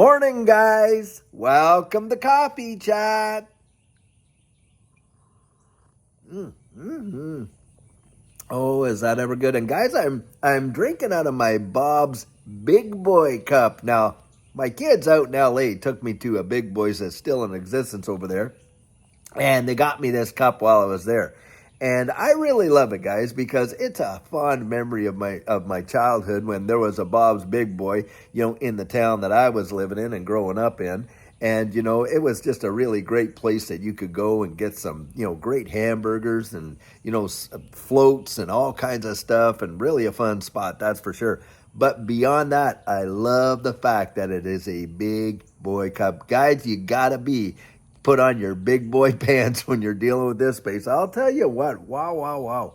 Morning, guys. Welcome to Coffee Chat. Oh, is that ever good? And guys, I'm drinking out of my Bob's Big Boy cup. Now, my kids out in LA took me to a Big Boy's that's still in existence over there, and they got me this cup while I was there. And I really love it, guys, because it's a fond memory of my childhood when there was a Bob's Big Boy, in the town that I was living in and growing up in. And, it was just a really great place that you could go and get some, great hamburgers and, floats and all kinds of stuff, and really a fun spot, that's for sure. But beyond that, I love the fact that it is a big boy cup. Guys, you gotta put on your big boy pants when you're dealing with this space. I'll tell you what, wow.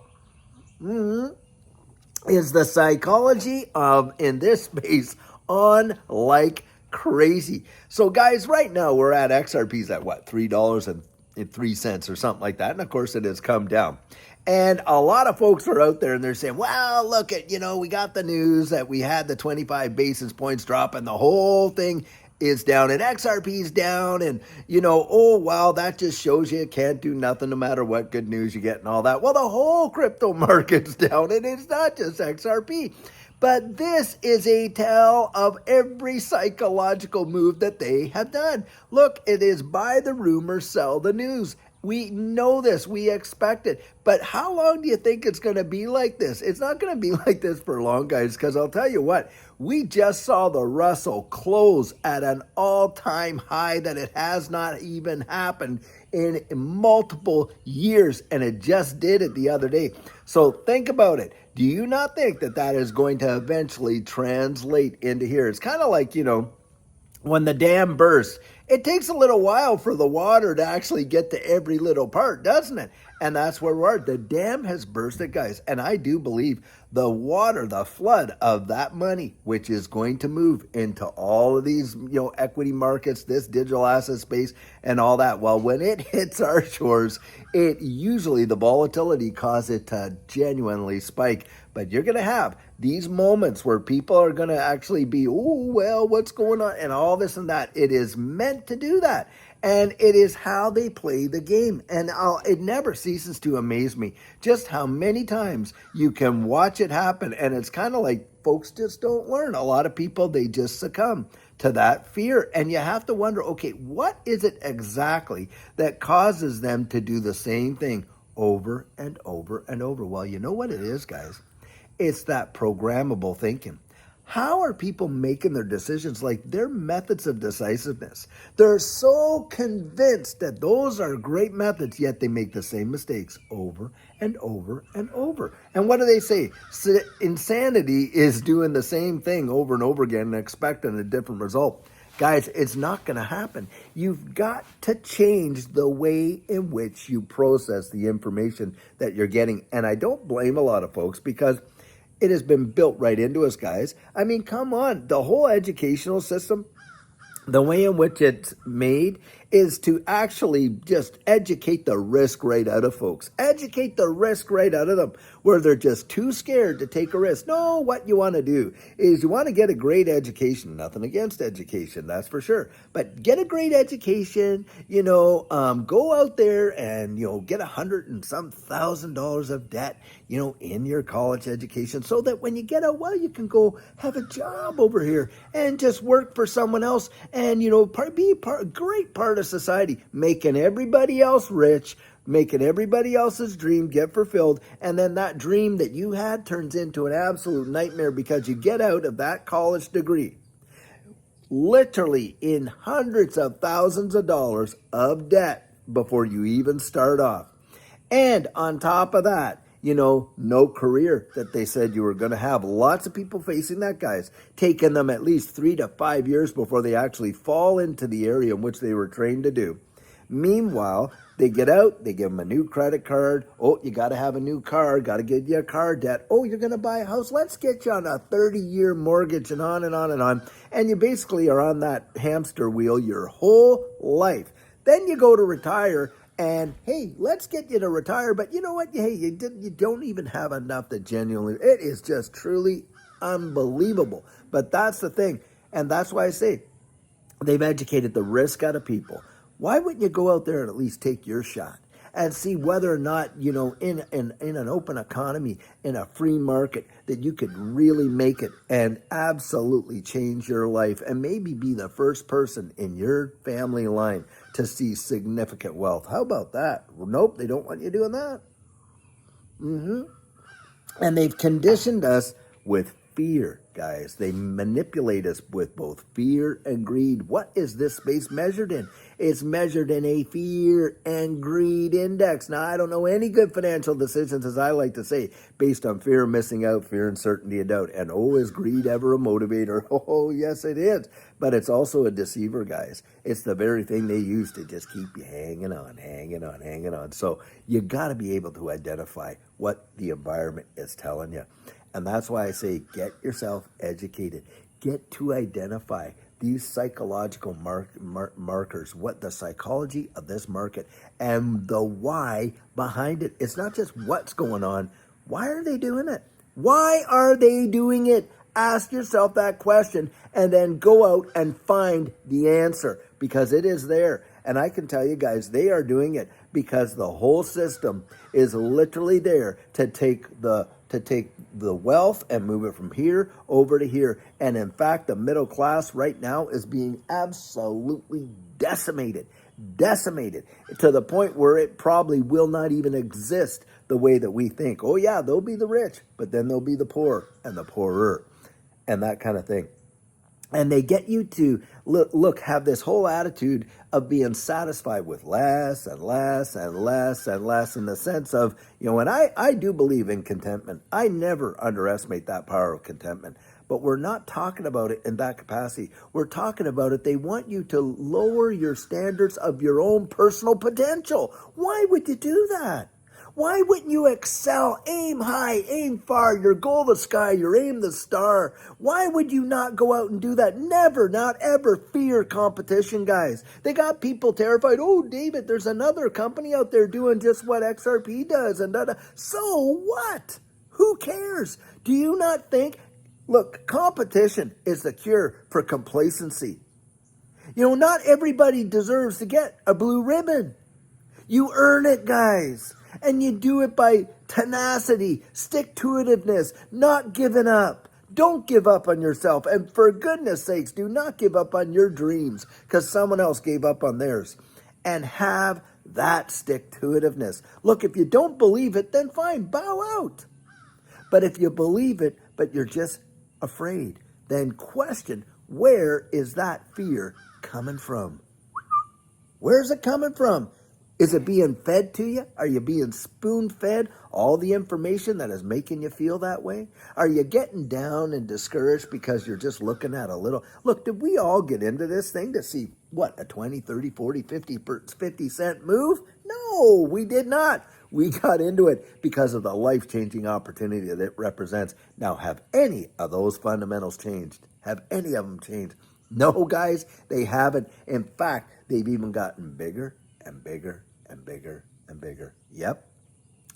Is the psychology of in this space on like crazy. So guys, right now we're at XRP's at what, $3.03 or something like that. And of course it has come down. And a lot of folks are out there and they're saying, well, look at, we got the news that we had the 25 basis points drop and the whole thing is down and XRP's down. And, oh, wow, that just shows you can't do nothing no matter what good news you get and all that. Well, the whole crypto market's down, and it's not just XRP. But this is a tell of every psychological move that they have done. Look, it is buy the rumor, sell the news. We know this. We expect it. But how long do you think it's going to be like this? It's not going to be like this for long, guys, because I'll tell you what, we just saw the Russell close at an all-time high that it has not even happened in multiple years, and it just did it the other day. So think about it. Do you not think that that is going to eventually translate into here? It's kind of like, when the dam bursts, it takes a little while for the water to actually get to every little part, doesn't it? And that's where we are. The dam has bursted, guys. And I do believe the water, the flood of that money, which is going to move into all of these, equity markets, this digital asset space and all that. Well, when it hits our shores, it usually, the volatility causes it to genuinely spike. But you're going to have these moments where people are going to actually be, oh, well, what's going on? And all this and that. It is meant to do that. And it is how they play the game. And it never ceases to amaze me just how many times you can watch it happen. And it's kind of like folks just don't learn. A lot of people, they just succumb to that fear. And you have to wonder, okay, what is it exactly that causes them to do the same thing over and over and over? Well, you know what it is, guys? It's that programmable thinking. How are people making their decisions? Like their methods of decisiveness. They're so convinced that those are great methods, yet they make the same mistakes over and over and over. And what do they say? Insanity is doing the same thing over and over again and expecting a different result. Guys, it's not going to happen. You've got to change the way in which you process the information that you're getting. And I don't blame a lot of folks because it has been built right into us, guys. I mean, come on. The whole educational system, the way in which it's made is to actually just educate the risk right out of folks. Educate the risk right out of them, where they're just too scared to take a risk. No, what you want to do is you want to get a great education. Nothing against education, that's for sure. But get a great education, go out there and, get $100 and some $1,000 of debt, in your college education so that when you get out, well, you can go have a job over here and just work for someone else and, be a great part of society, making everybody else rich, making everybody else's dream get fulfilled, and then that dream that you had turns into an absolute nightmare because you get out of that college degree literally in hundreds of thousands of dollars of debt before you even start off. And on top of that, no career that they said you were going to have. Lots of people facing that, guys, taking them at least 3 to 5 years before they actually fall into the area in which they were trained to do. Meanwhile, they get out, they give them a new credit card. Oh, you got to have a new car, got to get you a car debt. Oh, you're going to buy a house. Let's get you on a 30-year mortgage and on and on and on. And you basically are on that hamster wheel your whole life. Then you go to retire and, hey, let's get you to retire. But you know what? Hey, you don't even have enough to genuinely, it is just truly unbelievable. But that's the thing. And that's why I say, They've educated the risk out of people. Why wouldn't you go out there and at least take your shot and see whether or not, in an open economy, in a free market, that you could really make it and absolutely change your life and maybe be the first person in your family line to see significant wealth? How about that? Nope, they don't want you doing that. And they've conditioned us with fear, guys. They manipulate us with both fear and greed. What is this space measured in? It's measured in a fear and greed index. Now, I don't know any good financial decisions, as I like to say, based on fear of missing out, fear, uncertainty, and doubt. And oh, is greed ever a motivator? Oh, yes, it is. But it's also a deceiver, guys. It's the very thing they use to just keep you hanging on, hanging on, hanging on. So you got to be able to identify what the environment is telling you. And that's why I say get yourself educated. Get to identify these psychological markers, what the psychology of this market and the why behind it. It's not just what's going on. Why are they doing it? Why are they doing it? Ask yourself that question and then go out and find the answer, because it is there. And I can tell you guys, they are doing it because the whole system is literally there to take the wealth and move it from here over to here. And in fact, the middle class right now is being absolutely decimated to the point where it probably will not even exist the way that we think. Oh yeah, they'll be the rich, but then there'll be the poor and the poorer and that kind of thing. And they get you to have this whole attitude of being satisfied with less and less and less and less, in the sense of, and I do believe in contentment. I never underestimate that power of contentment. But we're not talking about it in that capacity. We're talking about it. They want you to lower your standards of your own personal potential. Why would you do that? Why wouldn't you excel, aim high, aim far, your goal the sky, your aim the star? Why would you not go out and do that? Never, not ever fear competition, guys. They got people terrified. Oh, David, there's another company out there doing just what XRP does. And so what? Who cares? Do you not think? Look, competition is the cure for complacency. Not everybody deserves to get a blue ribbon. You earn it, guys. And you do it by tenacity, stick-to-itiveness, not giving up. Don't give up on yourself. And for goodness sakes, do not give up on your dreams because someone else gave up on theirs. And have that stick-to-itiveness. Look, if you don't believe it, then fine, bow out. But if you believe it, but you're just afraid, then question, where is that fear coming from? Where's it coming from? Is it being fed to you? Are you being spoon-fed all the information that is making you feel that way? Are you getting down and discouraged because you're just looking at a little? Look, did we all get into this thing to see, a 20, 30, 40, 50 cent move? No, we did not. We got into it because of the life-changing opportunity that it represents. Now, have any of those fundamentals changed? Have any of them changed? No, guys, they haven't. In fact, they've even gotten bigger and bigger and bigger and bigger. Yep.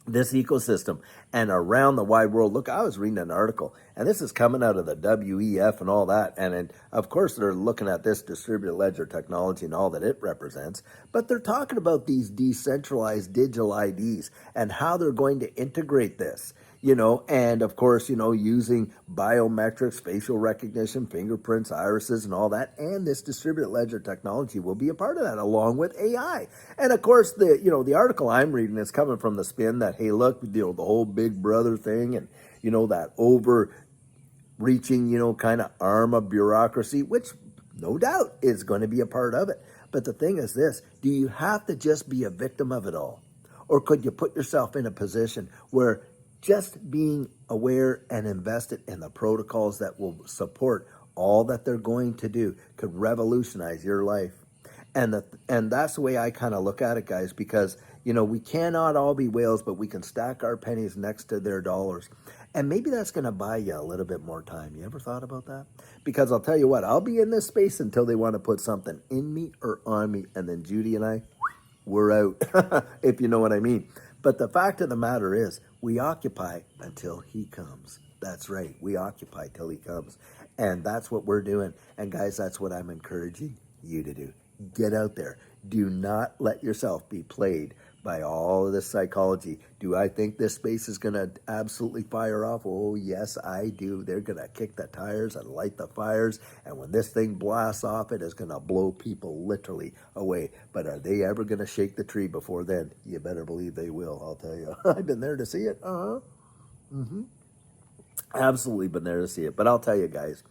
This ecosystem and around the wide world. Look, I was reading an article, and this is coming out of the WEF and all that. And of course, they're looking at this distributed ledger technology and all that it represents. But they're talking about these decentralized digital IDs and how they're going to integrate this. And of course, using biometrics, facial recognition, fingerprints, irises, and all that. And this distributed ledger technology will be a part of that, along with AI. And of course, the article I'm reading is coming from the spin that, hey, look, the whole Big Brother thing, and that overreaching, kind of arm of bureaucracy, which no doubt is going to be a part of it. But the thing is this: do you have to just be a victim of it all, or could you put yourself in a position where just being aware and invested in the protocols that will support all that they're going to do could revolutionize your life? And that's the way I kind of look at it, guys, because, we cannot all be whales, but we can stack our pennies next to their dollars. And maybe that's going to buy you a little bit more time. You ever thought about that? Because I'll tell you what, I'll be in this space until they want to put something in me or on me. And then Judy and I, we're out, if you know what I mean. But the fact of the matter is, we occupy until he comes. That's right. We occupy till he comes. And that's what we're doing. And guys, that's what I'm encouraging you to do. Get out there. Do not let yourself be played by all of this psychology. Do I think this space is going to absolutely fire off? Oh, yes, I do. They're going to kick the tires and light the fires. And when this thing blasts off, it is going to blow people literally away. But are they ever going to shake the tree before then? You better believe they will, I'll tell you. I've been there to see it. Absolutely been there to see it. But I'll tell you guys,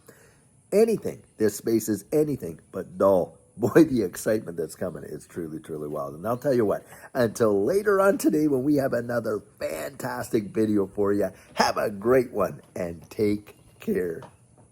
anything, this space is anything but dull. Boy, the excitement that's coming is truly, truly wild. And I'll tell you what, until later on today when we have another fantastic video for you, have a great one and take care.